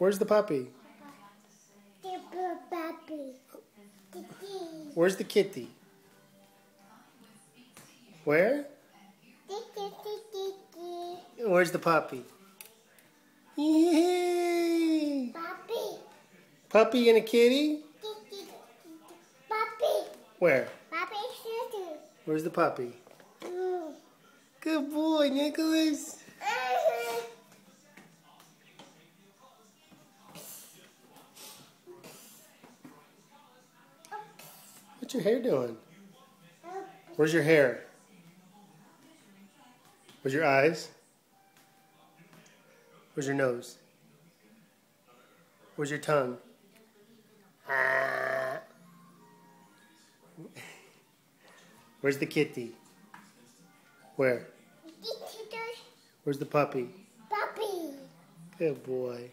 Where's the puppy? Where's the kitty? Where? Where's the puppy? Yay! Puppy. Puppy and a kitty? Puppy. Where? Puppy sister. Where's the puppy? Good boy, Nicholas. What's your hair doing? Where's your hair? Where's your eyes? Where's your nose? Where's your tongue? Where's the kitty? Where? Where's the puppy? Puppy. Good boy.